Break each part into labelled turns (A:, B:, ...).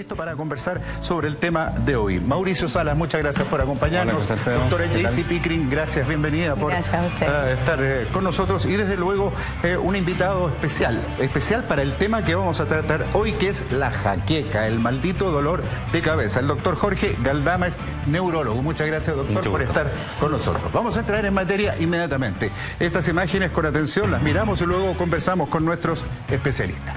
A: listo para conversar sobre el tema de hoy. Mauricio Salas, muchas gracias por acompañarnos.
B: Hola,
A: doctora Jaycee Pickering, gracias, bienvenida por estar con nosotros. Y desde luego un invitado especial para el tema que vamos a tratar hoy, que es la jaqueca, el maldito dolor de cabeza. El doctor Jorge Galdames, neurólogo. Muchas gracias, doctor, por estar con nosotros. Vamos a entrar en materia inmediatamente. Estas imágenes con atención las miramos y luego conversamos con nuestros especialistas.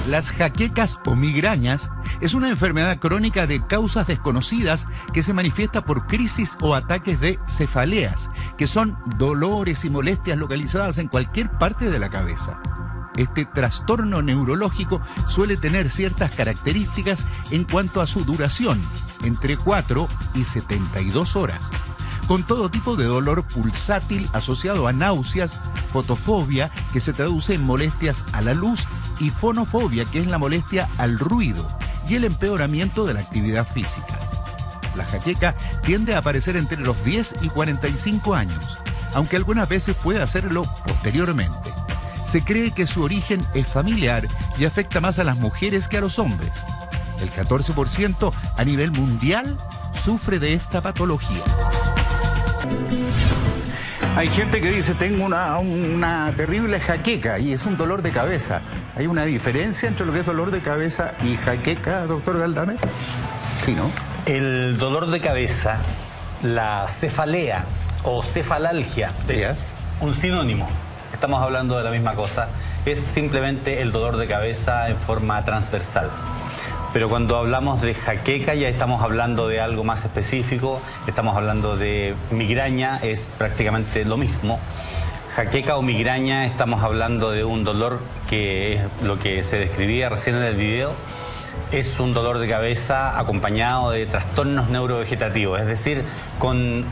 C: Las jaquecas o migrañas es una enfermedad crónica de causas desconocidas que se manifiesta por crisis o ataques de cefaleas, que son dolores y molestias localizadas en cualquier parte de la cabeza. Este trastorno neurológico suele tener ciertas características en cuanto a su duración, entre 4 y 72 horas, con todo tipo de dolor pulsátil asociado a náuseas, fotofobia, que se traduce en molestias a la luz, y fonofobia, que es la molestia al ruido, y el empeoramiento de la actividad física. La jaqueca tiende a aparecer entre los 10 y 45 años, aunque algunas veces puede hacerlo posteriormente. Se cree que su origen es familiar y afecta más a las mujeres que a los hombres. El 14% a nivel mundial sufre de esta patología.
A: Hay gente que dice, tengo una terrible jaqueca y es un dolor de cabeza. ¿Hay una diferencia entre lo que es dolor de cabeza y jaqueca, doctor Galdames? Sí, ¿no?
B: El dolor de cabeza, la cefalea o cefalalgia, es un sinónimo. Estamos hablando de la misma cosa. Es simplemente el dolor de cabeza en forma transversal. Pero cuando hablamos de jaqueca ya estamos hablando de algo más específico, estamos hablando de migraña, es prácticamente lo mismo. Jaqueca o migraña, estamos hablando de un dolor que es lo que se describía recién en el video. Es un dolor de cabeza acompañado de trastornos neurovegetativos, es decir, con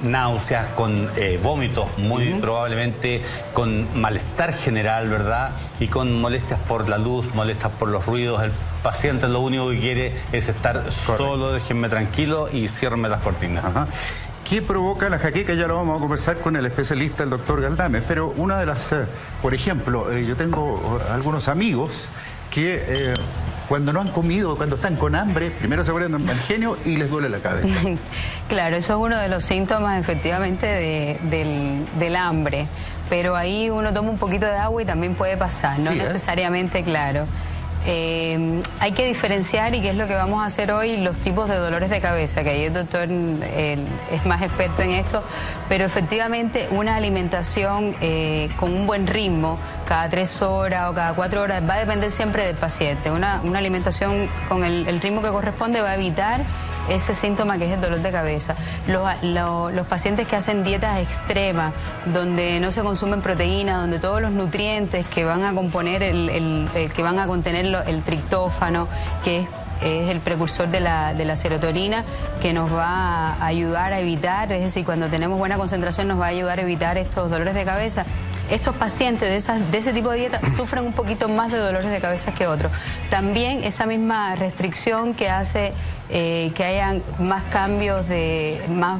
B: náuseas, con vómitos, muy probablemente con malestar general, ¿verdad? Y con molestias por la luz, molestias por los ruidos. El paciente lo único que quiere es estar solo, déjenme tranquilo y ciérrenme las cortinas.
A: ¿Qué provoca la jaqueca? Ya lo vamos a conversar con el especialista, el doctor Galdames, pero una de las, por ejemplo, yo tengo algunos amigos que cuando no han comido, cuando están con hambre, primero se ponen mal genio y les duele la cabeza.
D: Claro, eso es uno de los síntomas efectivamente del hambre, pero ahí uno toma un poquito de agua y también puede pasar, no necesariamente, claro. Hay que diferenciar, y qué es lo que vamos a hacer hoy, los tipos de dolores de cabeza, que ahí el doctor es más experto en esto, pero efectivamente una alimentación con un buen ritmo, cada 3 horas o cada 4 horas, va a depender siempre del paciente. Una alimentación con el ritmo que corresponde va a evitar ese síntoma que es el dolor de cabeza. Los pacientes que hacen dietas extremas, donde no se consumen proteínas, donde todos los nutrientes que van a componer que van a contener el triptófano, que es el precursor de la serotonina, que nos va a ayudar a evitar, es decir, cuando tenemos buena concentración nos va a ayudar a evitar estos dolores de cabeza. Estos pacientes de ese tipo de dieta sufren un poquito más de dolores de cabeza que otros. También esa misma restricción que hace que hayan más cambios de más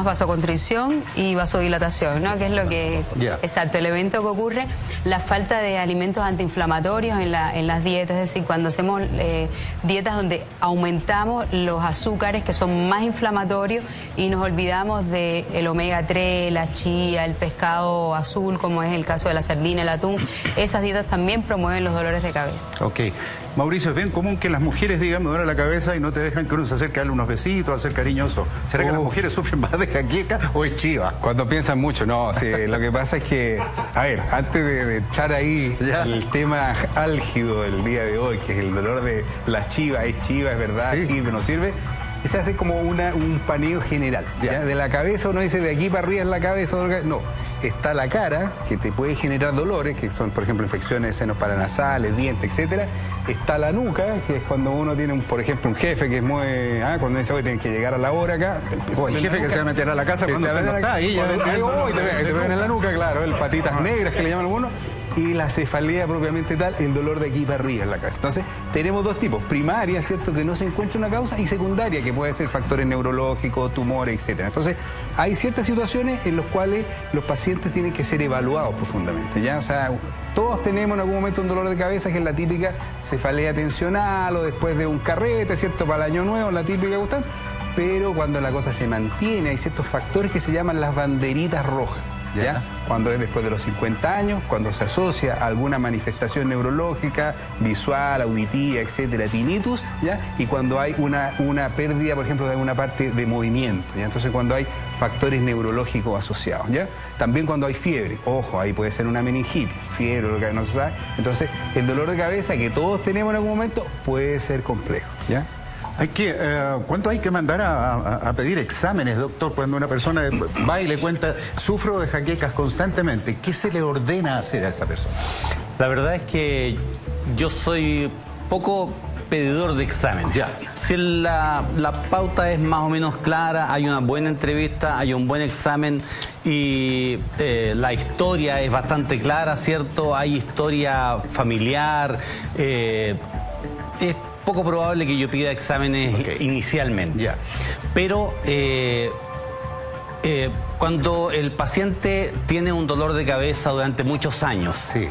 D: vasoconstricción y vasodilatación, ¿no? Que es lo que exacto, el evento que ocurre, la falta de alimentos antiinflamatorios en las dietas, es decir, cuando hacemos dietas donde aumentamos los azúcares que son más inflamatorios y nos olvidamos del omega 3, la chía, el pescado azul, como es el caso de la sardina, el atún. Esas dietas también promueven los dolores de cabeza.
A: Ok. Mauricio, es bien común que las mujeres digan, me duele la cabeza y no te dejan que uno se acerque a darle unos besitos, a ser cariñoso. ¿Será que las mujeres sufren más de jaqueca o es chiva?
E: Cuando piensan mucho, no. Sí, lo que pasa es que, a ver, antes de echar ahí el tema álgido del día de hoy, que es el dolor de la chiva, es verdad, sirve, no sirve, se hace como un paneo general. ¿Ya? De la cabeza uno dice, de aquí para arriba es la cabeza, no. Está la cara, que te puede generar dolores, que son, por ejemplo, infecciones de senos paranasales, dientes, etcétera. Está la nuca, que es cuando uno tiene, por ejemplo, un jefe que es muy... cuando dice, hoy tienen que llegar a la hora acá.
A: O el jefe que se va a meter a la casa cuando está ahí.
E: Te ven en la nuca, claro, el patitas negras que le llaman algunos. Y la cefalea propiamente tal, el dolor de aquí para arriba en la cabeza. Entonces, tenemos dos tipos, primaria, ¿cierto?, que no se encuentra una causa, y secundaria, que puede ser factores neurológicos, tumores, etcétera. Entonces, hay ciertas situaciones en las cuales los pacientes tienen que ser evaluados profundamente, ¿ya? O sea, todos tenemos en algún momento un dolor de cabeza, que es la típica cefalea tensional, o después de un carrete, ¿cierto?, para el año nuevo, la típica cuestión. Pero cuando la cosa se mantiene, hay ciertos factores que se llaman las banderitas rojas. ¿Ya? Cuando es después de los 50 años, cuando se asocia a alguna manifestación neurológica, visual, auditiva, etcétera, tinnitus, ¿ya? Y cuando hay una pérdida, por ejemplo, de alguna parte de movimiento, ¿ya? Entonces, cuando hay factores neurológicos asociados, ¿ya? También cuando hay fiebre, ojo, ahí puede ser una meningitis, fiebre, lo que no se sabe. Entonces, el dolor de cabeza que todos tenemos en algún momento puede ser complejo, ¿ya?
A: ¿Cuánto hay que mandar a pedir exámenes, doctor, cuando una persona va y le cuenta, sufro de jaquecas constantemente? ¿Qué se le ordena hacer a esa persona?
B: La verdad es que yo soy poco pedidor de exámenes.
A: Ya.
B: Si la pauta es más o menos clara, hay una buena entrevista, hay un buen examen y la historia es bastante clara, ¿cierto? Hay historia familiar, es poco probable que yo pida exámenes inicialmente.
A: Ya.
B: Pero cuando el paciente tiene un dolor de cabeza durante muchos años,
A: sí,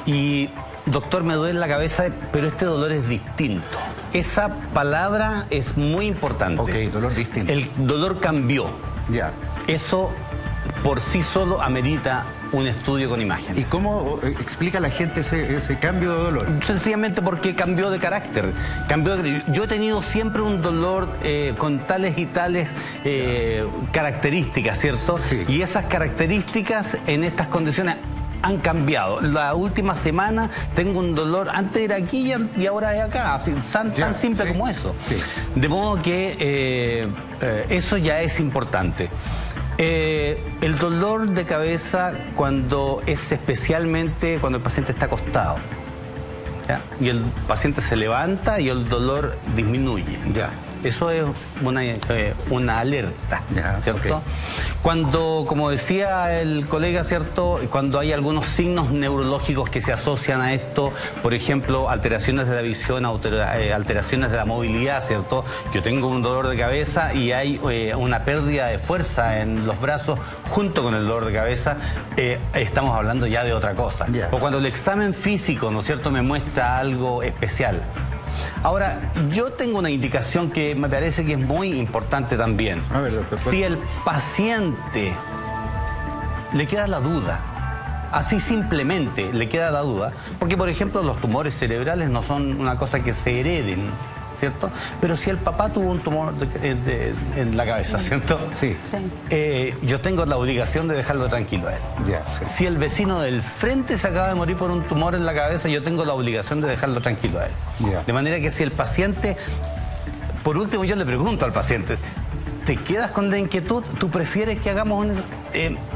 B: y doctor, me duele la cabeza, pero este dolor es distinto. Esa palabra es muy importante.
A: Ok, dolor distinto.
B: El dolor cambió.
A: Ya.
B: Eso por sí solo amerita un estudio con imágenes.
A: ¿Y cómo explica la gente ese cambio de dolor?
B: Sencillamente porque cambió de carácter. Yo he tenido siempre un dolor con tales y tales características, ¿cierto?
A: Sí.
B: Y esas características en estas condiciones han cambiado. La última semana tengo un dolor, antes era aquí y ahora es acá, así, tan simple como eso.
A: Sí.
B: De modo que eso ya es importante. El dolor de cabeza cuando es especialmente cuando el paciente está acostado, ¿ya? Y el paciente se levanta y el dolor disminuye.
A: Ya.
B: Eso es una alerta,
A: ya,
B: ¿cierto?
A: Okay.
B: Cuando, como decía el colega, ¿cierto? Cuando hay algunos signos neurológicos que se asocian a esto, por ejemplo, alteraciones de la visión, alteraciones de la movilidad, ¿cierto? Yo tengo un dolor de cabeza y hay una pérdida de fuerza en los brazos junto con el dolor de cabeza, estamos hablando ya de otra cosa.
A: Yeah.
B: O cuando el examen físico, ¿no es cierto?, me muestra algo especial. Ahora, yo tengo una indicación que me parece que es muy importante también.
A: A ver, doctor,
B: si el paciente le queda la duda, así simplemente le queda la duda, porque por ejemplo los tumores cerebrales no son una cosa que se hereden, ¿cierto? Pero si el papá tuvo un tumor en la cabeza, ¿cierto?
A: Sí.
B: Yo tengo la obligación de dejarlo tranquilo a él.
A: Ya, sí.
B: Si el vecino del frente se acaba de morir por un tumor en la cabeza, yo tengo la obligación de dejarlo tranquilo a él.
A: Ya.
B: De manera que si el paciente, por último yo le pregunto al paciente, ¿te quedas con la inquietud? ¿Tú prefieres que hagamos un...?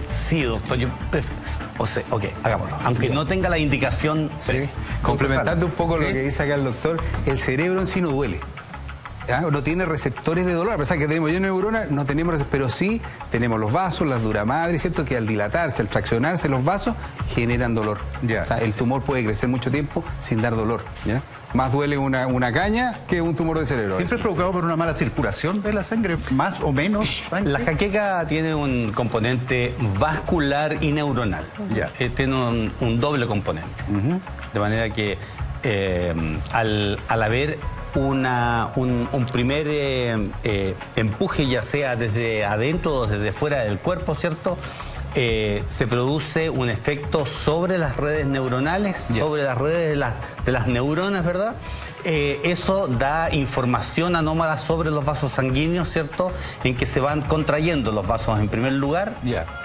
B: Sí, doctor, yo prefiero... O sea, ok, hagámoslo. Aunque no tenga la indicación...
E: Sí. Complementando un poco lo que dice acá el doctor, el cerebro en sí no duele. ¿Ya? No tiene receptores de dolor, a pesar que tenemos ya neuronas, no tenemos receptores, pero sí tenemos los vasos, las duramadres, ¿cierto? Que al dilatarse, al traccionarse los vasos, generan dolor.
A: Ya.
E: O sea, el tumor puede crecer mucho tiempo sin dar dolor. ¿Ya? Más duele una caña que un tumor de cerebro.
A: ¿Siempre es provocado por una mala circulación de la sangre? ¿Más o menos sangre?
B: La jaqueca tiene un componente vascular y neuronal.
A: Ya.
B: Tiene un doble componente. De manera que al haber un primer empuje, ya sea desde adentro o desde fuera del cuerpo, ¿cierto? Se produce un efecto sobre las redes neuronales, sobre las redes de las neuronas, ¿verdad? Eso da información anómala sobre los vasos sanguíneos, ¿cierto? En que se van contrayendo los vasos en primer lugar,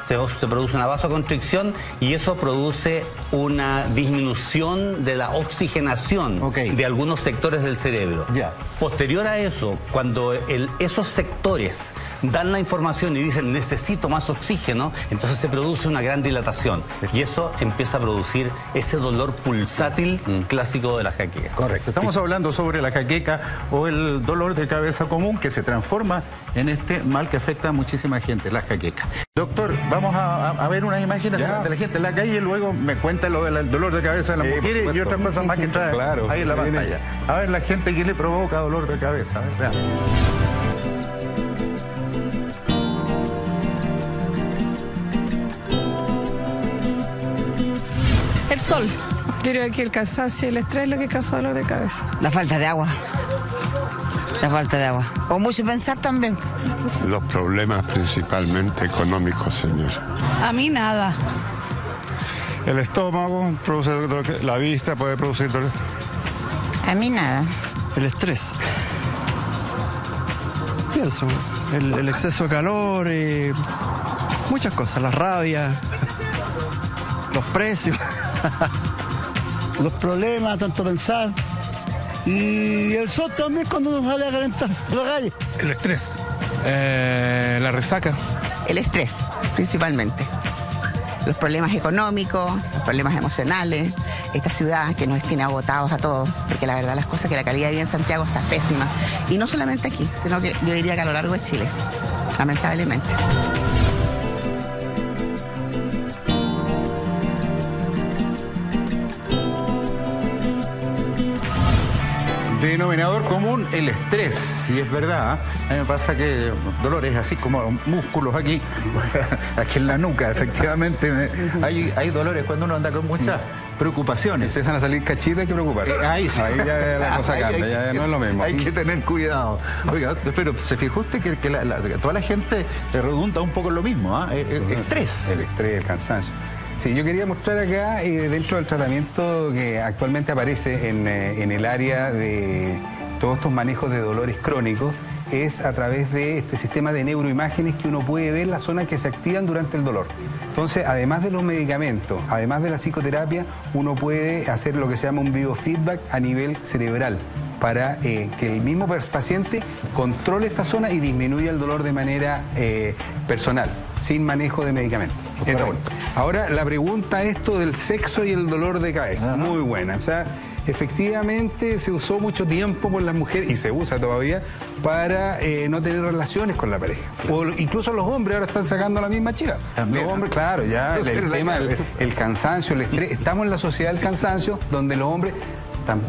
B: se produce una vasoconstricción y eso produce una disminución de la oxigenación de algunos sectores del cerebro. Posterior a eso, cuando esos sectores dan la información y dicen necesito más oxígeno, entonces se produce una gran dilatación y eso empieza a producir ese dolor pulsátil clásico de la jaqueca.
A: Correcto. Estamos hablando sobre la jaqueca o el dolor de cabeza común que se transforma en este mal que afecta a muchísima gente, la jaqueca. Doctor, vamos a ver unas imágenes de la gente en la calle y luego me cuenta lo del dolor de cabeza de las mujeres y otras cosas más que trae ahí en la pantalla. A ver la gente que le provoca dolor de cabeza. A ver, veamos.
F: El sol. Yo creo que el cansancio y el estrés es lo que causa dolor de cabeza.
G: La falta de agua. La falta de agua. O mucho pensar también.
H: Los problemas principalmente económicos, señor.
F: A mí nada.
I: El estómago produce dolor, la vista puede producir dolor.
G: A mí nada.
J: El estrés. Pienso, el exceso de calor, muchas cosas, la rabia, los precios,
K: los problemas, tanto pensar. Y el sol también cuando nos sale a calentarse en la calle.
I: El estrés. La resaca.
G: El estrés, principalmente. Los problemas económicos, los problemas emocionales. Esta ciudad que nos tiene agotados a todos, porque la verdad las cosas que la calidad de vida en Santiago está pésima. Y no solamente aquí, sino que yo diría que a lo largo de Chile, lamentablemente.
A: Denominador común, el estrés. Y es verdad, a mí me pasa que dolores así como músculos aquí, aquí en la nuca, efectivamente. Hay dolores cuando uno anda con muchas preocupaciones.
E: Si empiezan a salir cachitas, hay que preocuparse.
A: Ahí sí.
E: Ahí ya la cosa cambia, ya no es lo mismo.
A: Hay que tener cuidado. Oiga, pero ¿se fijó usted que toda la gente redunda un poco en lo mismo? Estrés.
E: El estrés, el cansancio. Sí, yo quería mostrar acá, dentro del tratamiento que actualmente aparece en el área de todos estos manejos de dolores crónicos, es a través de este sistema de neuroimágenes que uno puede ver las zonas que se activan durante el dolor. Entonces, además de los medicamentos, además de la psicoterapia, uno puede hacer lo que se llama un biofeedback a nivel cerebral, para que el mismo paciente controle esta zona y disminuya el dolor de manera personal, sin manejo de medicamentos. Ahora, la pregunta esto del sexo y el dolor de cabeza, muy buena. O sea, efectivamente se usó mucho tiempo por las mujeres, y se usa todavía, para no tener relaciones con la pareja. O incluso los hombres ahora están sacando la misma chiva. Los hombres, claro, ya el tema, el cansancio, el estrés. Estamos en la sociedad del cansancio, donde los hombres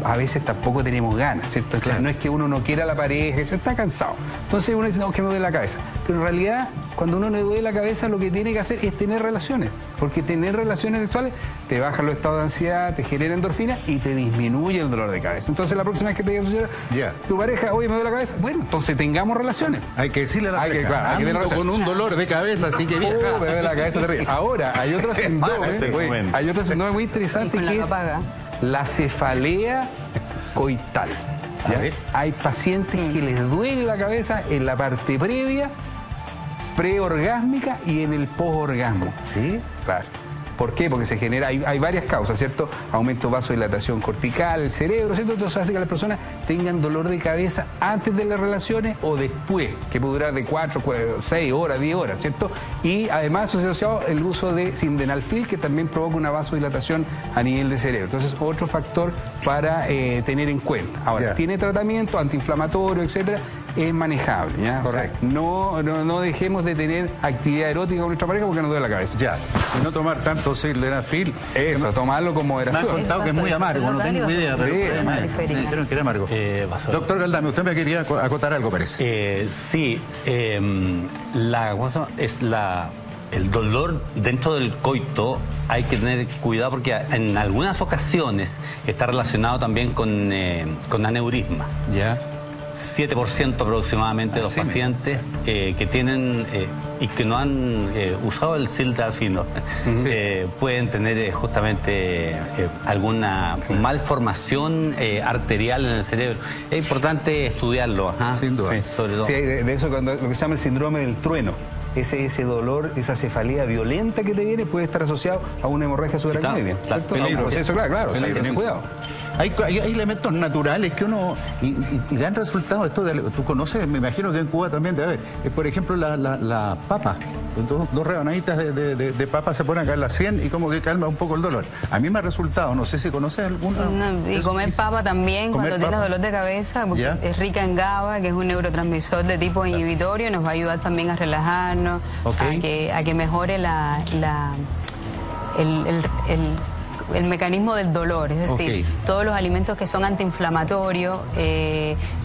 E: a veces tampoco tenemos ganas, ¿cierto? Claro. No es que uno no quiera la pareja, se está cansado. Entonces uno dice, no, que me duele la cabeza. Pero en realidad, cuando uno le duele la cabeza, lo que tiene que hacer es tener relaciones. Porque tener relaciones sexuales te baja los estados de ansiedad, te genera endorfina y te disminuye el dolor de cabeza. Entonces la próxima vez que te diga tu pareja, oye, me duele la cabeza, bueno, entonces tengamos relaciones.
A: Hay que decirle a la pareja, claro, hay que tener con un dolor de cabeza, así que vieja.
E: Me duele la cabeza terrible. Ahora, hay otro síndrome muy interesante que es la cefalea coital. Hay pacientes que les duele la cabeza en la parte previa, preorgásmica y en el posorgasmo.
A: ¿Sí?
E: Claro. ¿Por qué? Porque se genera, hay varias causas, ¿cierto? Aumento de vasodilatación cortical, el cerebro, ¿cierto? Entonces hace que las personas tengan dolor de cabeza antes de las relaciones o después, que puede durar de 4, 6 horas, 10 horas, ¿cierto? Y además asociado el uso de sildenafil, que también provoca una vasodilatación a nivel de cerebro. Entonces, otro factor para tener en cuenta. Ahora, tiene tratamiento antiinflamatorio, etcétera, es manejable, ¿ya? Correcto. O sea, no dejemos de tener actividad erótica con nuestra pareja porque nos duele la cabeza.
A: Ya. Y no tomar tanto sildenafil.
E: Eso, tomarlo con moderación.
A: Me han contado que es muy amargo, no tengo idea, pero creo que era amargo. Doctor Galdame, usted me quería acotar algo, parece.
B: Sí, el dolor dentro del coito hay que tener cuidado porque en algunas ocasiones está relacionado también con aneurisma.
A: Ya.
B: 7% aproximadamente de los pacientes que tienen y que no han usado el sildenafil pueden tener justamente alguna malformación arterial en el cerebro. Es importante estudiarlo.
E: Sin duda.
B: Sobre todo.
E: Sí, de eso lo que se llama el síndrome del trueno. ese dolor, esa cefalea violenta que te viene puede estar asociado a una hemorragia subaracnoidea.
B: Claro,
E: Eso, claro, hay que tener cuidado.
A: Hay elementos naturales que uno... Y dan resultados. Tú conoces, me imagino que en Cuba también debe haber. Por ejemplo, la papa. Dos rebanaditas de papa se ponen acá en la 100 y como que calma un poco el dolor. A mí me ha resultado, no sé si conoces alguna...
D: y comer papa también cuando tienes dolor de cabeza, porque es rica en GABA, que es un neurotransmisor de tipo inhibitorio, nos va a ayudar también a relajarnos, a que mejore el mecanismo del dolor, es decir, todos los alimentos que son antiinflamatorios,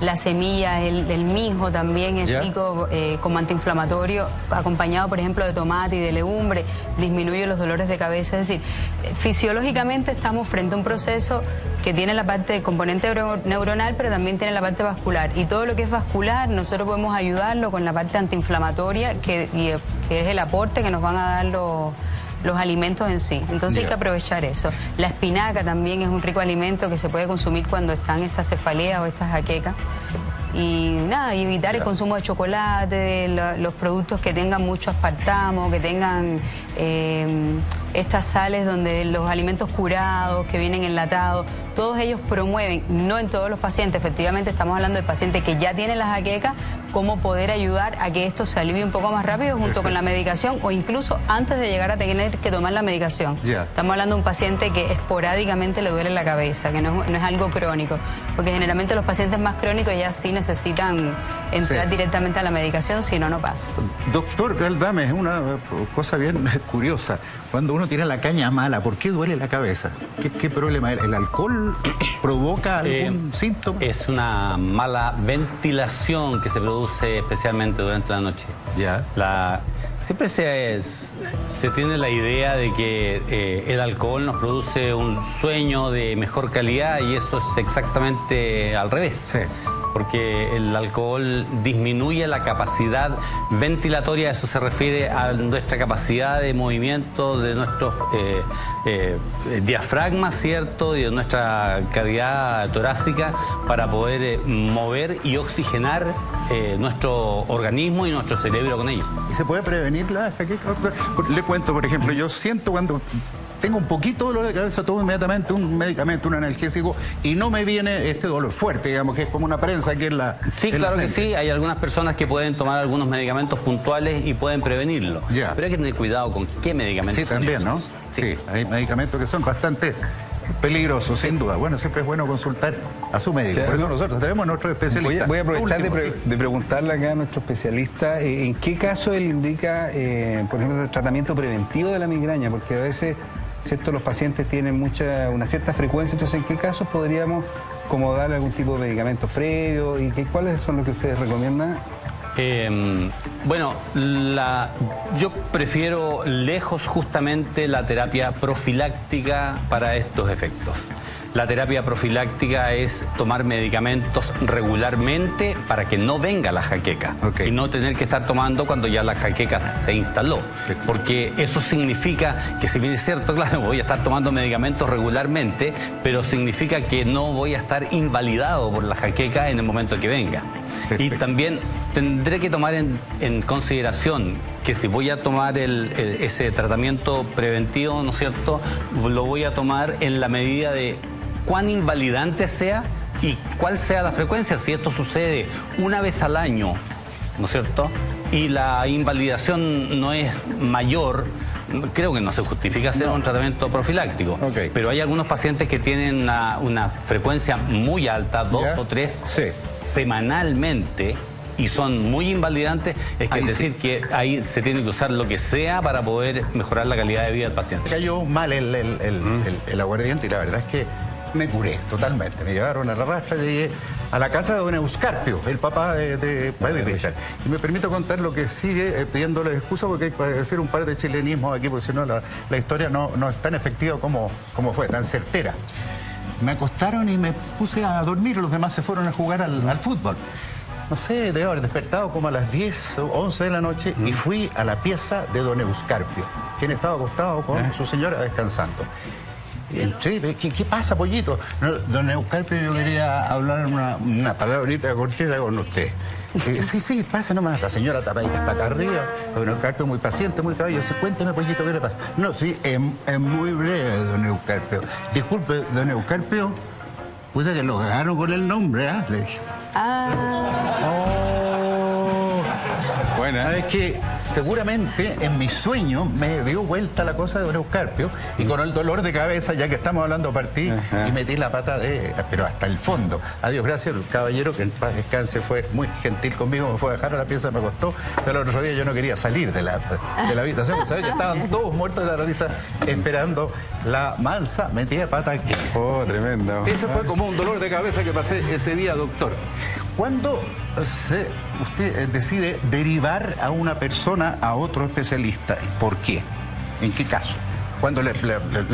D: la semilla, el mijo también es rico como antiinflamatorio, acompañado por ejemplo de tomate y de legumbre, disminuye los dolores de cabeza. Es decir, fisiológicamente estamos frente a un proceso que tiene la parte del componente neuronal, pero también tiene la parte vascular, y todo lo que es vascular nosotros podemos ayudarlo con la parte antiinflamatoria, que es el aporte que nos van a dar los alimentos en sí. Entonces hay que aprovechar eso. La espinaca también es un rico alimento que se puede consumir cuando están estas cefaleas o estas jaquecas. Y nada, y evitar el consumo de chocolate, los productos que tengan mucho aspartamo, que tengan estas sales donde los alimentos curados, que vienen enlatados, todos ellos promueven, no en todos los pacientes, efectivamente estamos hablando de pacientes que ya tienen la jaqueca, cómo poder ayudar a que esto se alivie un poco más rápido junto con la medicación o incluso antes de llegar a tener que tomar la medicación. Estamos hablando de un paciente que esporádicamente le duele la cabeza, que no es algo crónico, porque generalmente los pacientes más crónicos ya sí necesitan entrar directamente a la medicación, si no, no pasa.
A: Doctor Galdames, es una cosa bien curiosa. Cuando uno tiene la caña mala, ¿por qué duele la cabeza? ¿Qué problema es? ¿El alcohol provoca algún síntoma?
B: Es una mala ventilación que se produce especialmente durante la noche. Siempre se tiene la idea de que el alcohol nos produce un sueño de mejor calidad y eso es exactamente al revés. Porque el alcohol disminuye la capacidad ventilatoria, eso se refiere a nuestra capacidad de movimiento de nuestros diafragmas, ¿cierto? Y de nuestra cavidad torácica para poder mover y oxigenar nuestro organismo y nuestro cerebro con ello.
A: ¿Y se puede prevenir la jaqueca, doctor? Le cuento, por ejemplo, yo siento cuando tengo un poquito de dolor de cabeza, tomo inmediatamente un medicamento, un analgésico, y no me viene este dolor fuerte, digamos, que es como una prensa aquí en la...
B: Sí, claro que sí, hay algunas personas que pueden tomar algunos medicamentos puntuales y pueden prevenirlo. Pero hay que tener cuidado con qué medicamentos.
A: Sí, también, ¿no? Sí, hay medicamentos que son bastante peligrosos, sin duda. Bueno, siempre es bueno consultar a su médico. Por eso nosotros tenemos a nuestro especialista.
E: Voy a aprovechar de preguntarle acá a nuestro especialista, ¿en qué caso él indica, por ejemplo, el tratamiento preventivo de la migraña? Porque a veces... ¿cierto? Los pacientes tienen una cierta frecuencia, entonces ¿en qué casos podríamos como darle algún tipo de medicamentos previos? ¿Y cuáles son los que ustedes recomiendan?
B: Bueno, yo prefiero lejos justamente la terapia profiláctica para estos efectos. La terapia profiláctica es tomar medicamentos regularmente para que no venga la jaqueca y no tener que estar tomando cuando ya la jaqueca se instaló. Porque eso significa que, si bien es cierto, claro, voy a estar tomando medicamentos regularmente, pero significa que no voy a estar invalidado por la jaqueca en el momento que venga. Y también tendré que tomar en consideración que si voy a tomar ese tratamiento preventivo, ¿no es cierto?, lo voy a tomar en la medida de cuán invalidante sea y cuál sea la frecuencia. Si esto sucede una vez al año, ¿no es cierto?, y la invalidación no es mayor, creo que no se justifica hacer un tratamiento profiláctico. Pero hay algunos pacientes que tienen una frecuencia muy alta, 2 o 3 semanalmente, y son muy invalidantes. Es decir que ahí se tiene que usar lo que sea para poder mejorar la calidad de vida del paciente.
A: Cayó mal el aguardiente y la verdad es que me curé totalmente. Me llevaron a la rastra, llegué a la casa de don Euscarpio, el papá de Baby Richard. Y me permito contar lo que sigue pidiéndole excusa porque hay que decir un par de chilenismos aquí, porque si no la historia no es tan efectiva como fue, tan certera. Me acostaron y me puse a dormir, los demás se fueron a jugar al fútbol. No sé, debo haber despertado como a las 10 o 11 de la noche y fui a la pieza de don Euscarpio, quien estaba acostado con su señora descansando. Sí, ¿qué pasa, pollito? No, don Eucarpio, yo quería hablar una palabrita cortita con usted. Sí, pasa nomás. La señora tapadita está acá arriba. Don Eucarpio muy paciente, muy caballoso. Cuénteme, pollito, ¿qué le pasa? No, sí, es muy breve, don Eucarpio. Disculpe, don Eucarpio. Puta que lo cagaron con el nombre, ¿ah? Le dije. Bueno, es que seguramente en mi sueño me dio vuelta la cosa de don Eucarpio y con el dolor de cabeza, ya que estamos hablando partí y metí la pata pero hasta el fondo. Adiós, gracias, el caballero que en paz descanse fue muy gentil conmigo, me fue a dejar a la pieza, me acostó, pero el otro día yo no quería salir de la habitación, ¿sabes? Que estaban todos muertos de la risa esperando la mansa metida de pata que hice.
E: Oh, tremendo.
A: Ese fue como un dolor de cabeza que pasé ese día, doctor. ¿Cuándo usted decide derivar a una persona a otro especialista? ¿Por qué? ¿En qué caso? ¿Cuándo le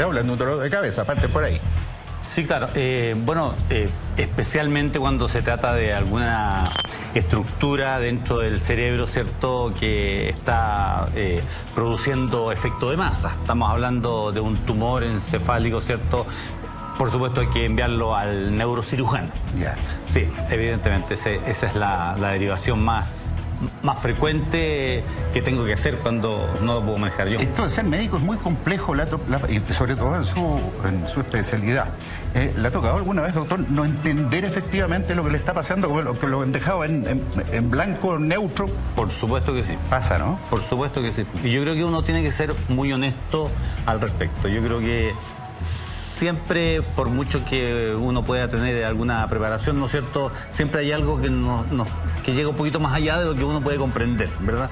A: hablan de un dolor de cabeza? Aparte por ahí.
B: Sí, claro. Especialmente cuando se trata de alguna estructura dentro del cerebro, ¿cierto?, que está produciendo efecto de masa. Estamos hablando de un tumor encefálico, ¿cierto? Por supuesto hay que enviarlo al neurocirujano.
A: Yeah.
B: Sí, evidentemente, esa es la derivación más frecuente que tengo que hacer cuando no lo puedo manejar yo.
A: Esto de ser médico es muy complejo, y sobre todo en su especialidad. ¿Le ha tocado alguna vez, doctor, no entender efectivamente lo que le está pasando, como lo han dejado en blanco, neutro?
B: Por supuesto que sí.
A: Pasa, ¿no?
B: Por supuesto que sí. Y yo creo que uno tiene que ser muy honesto al respecto. Yo creo que siempre, por mucho que uno pueda tener alguna preparación, ¿no es cierto?, siempre hay algo que llega un poquito más allá de lo que uno puede comprender, ¿verdad?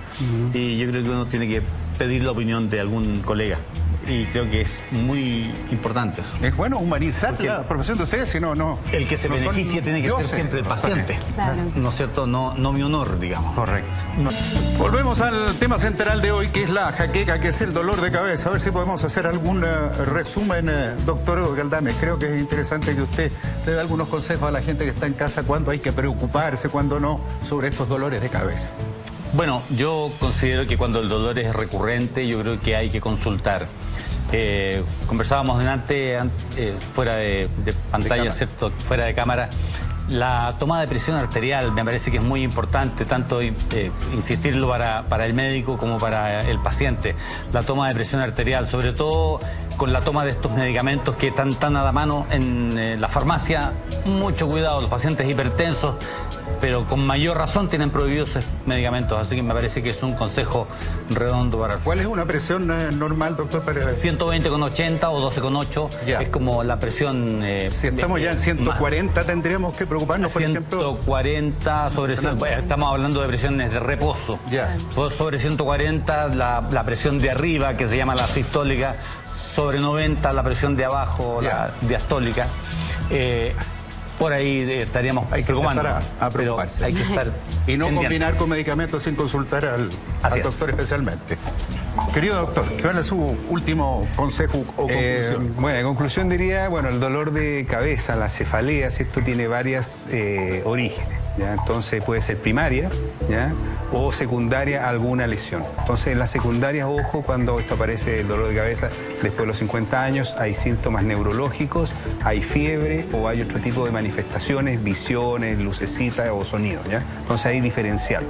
B: Y yo creo que uno tiene que pedir la opinión de algún colega. Y creo que es muy importante eso.
A: Es bueno humanizar la profesión de ustedes, si no...
B: El que se beneficie tiene que ser siempre el paciente.
D: Claro.
B: ¿No es cierto? No mi honor, digamos.
A: Correcto. Volvemos al tema central de hoy, que es la jaqueca, que es el dolor de cabeza. A ver si podemos hacer algún resumen, doctor Galdame. Creo que es interesante que usted le dé algunos consejos a la gente que está en casa, cuándo hay que preocuparse, cuándo no, sobre estos dolores de cabeza.
B: Bueno, yo considero que cuando el dolor es recurrente, yo creo que hay que consultar. Conversábamos delante, fuera de pantalla, ¿cierto?, fuera de cámara. La toma de presión arterial me parece que es muy importante, tanto insistirlo para el médico como para el paciente. La toma de presión arterial, sobre todo con la toma de estos medicamentos que están tan a la mano en la farmacia. Mucho cuidado, los pacientes hipertensos, pero con mayor razón tienen prohibidos esos medicamentos, así que me parece que es un consejo redondo para...
A: ¿Cuál es una presión normal, doctor?
B: 120/80 o 12/8, es como la presión...
A: si estamos ya en 140, tendríamos que preocuparnos, por ejemplo...
B: 140 sobre... estamos hablando de presiones de reposo. Sobre 140 la presión de arriba, que se llama la sistólica, sobre 90 la presión de abajo, la diastólica. Por ahí estaríamos preocupando.
A: A preocuparse.
B: Hay que estar
A: y no
B: pendientes.
A: Combinar con medicamentos sin consultar al doctor especialmente. Querido doctor, ¿cuál es su último consejo o conclusión?
E: Bueno, en conclusión diría, el dolor de cabeza, la cefalea, ¿cierto?, tiene varias orígenes, ¿ya? Entonces puede ser primaria, ¿ya?, o secundaria alguna lesión. Entonces en las secundarias, ojo, cuando esto aparece el dolor de cabeza después de los 50 años, hay síntomas neurológicos, hay fiebre o hay otro tipo de manifestaciones, visiones, lucecitas o sonidos, ¿ya? Entonces hay diferencial.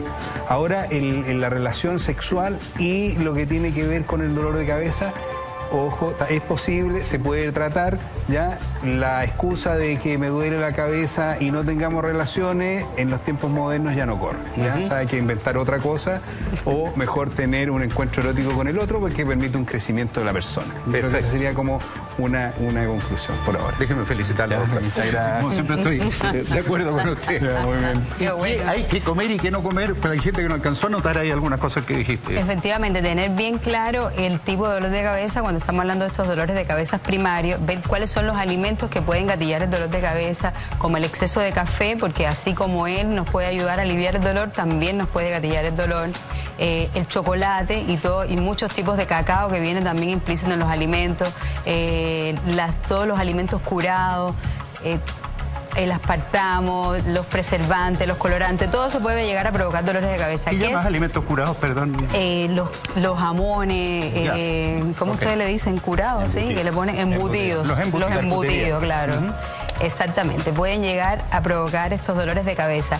E: Ahora, en la relación sexual y lo que tiene que ver con el dolor de cabeza, ojo, es posible, se puede tratar, ¿ya? La excusa de que me duele la cabeza y no tengamos relaciones, en los tiempos modernos ya no corre, ¿ya? O sea, hay que inventar otra cosa o mejor tener un encuentro erótico con el otro porque permite un crecimiento de la persona. Pero esa sería como una conclusión por ahora.
A: Déjeme felicitarle, doctor.
E: Muchas gracias.
A: Como siempre estoy de acuerdo con usted.
E: Muy bien.
D: Qué bueno.
A: ¿Qué hay que comer y qué no comer? Pero hay gente que no alcanzó a notar ahí algunas cosas que dijiste.
D: Efectivamente, tener bien claro el tipo de dolor de cabeza cuando estamos hablando de estos dolores de cabeza primarios, ver cuáles son los alimentos que pueden gatillar el dolor de cabeza, como el exceso de café, porque así como él nos puede ayudar a aliviar el dolor, también nos puede gatillar el dolor. El chocolate y muchos tipos de cacao que vienen también implícitos en los alimentos, todos los alimentos curados. el aspartamo, los preservantes, los colorantes, todo eso puede llegar a provocar dolores de cabeza.
A: ¿Qué llamas alimentos curados, perdón?
D: Los jamones, ¿cómo ustedes le dicen? Curados, ¿sí? Que le ponen embutidos. Los embutidos, claro. Exactamente, pueden llegar a provocar estos dolores de cabeza.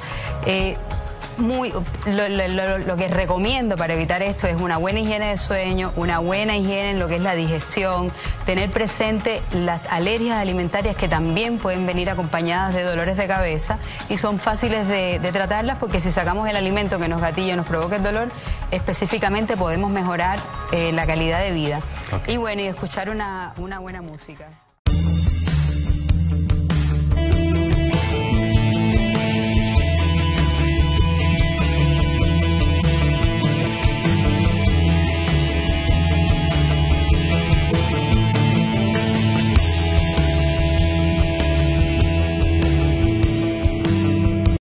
D: Lo que recomiendo para evitar esto es una buena higiene de sueño, una buena higiene en lo que es la digestión, tener presente las alergias alimentarias que también pueden venir acompañadas de dolores de cabeza y son fáciles de tratarlas porque si sacamos el alimento que nos gatilla, nos provoca el dolor, específicamente podemos mejorar la calidad de vida. Y bueno, y escuchar una buena música.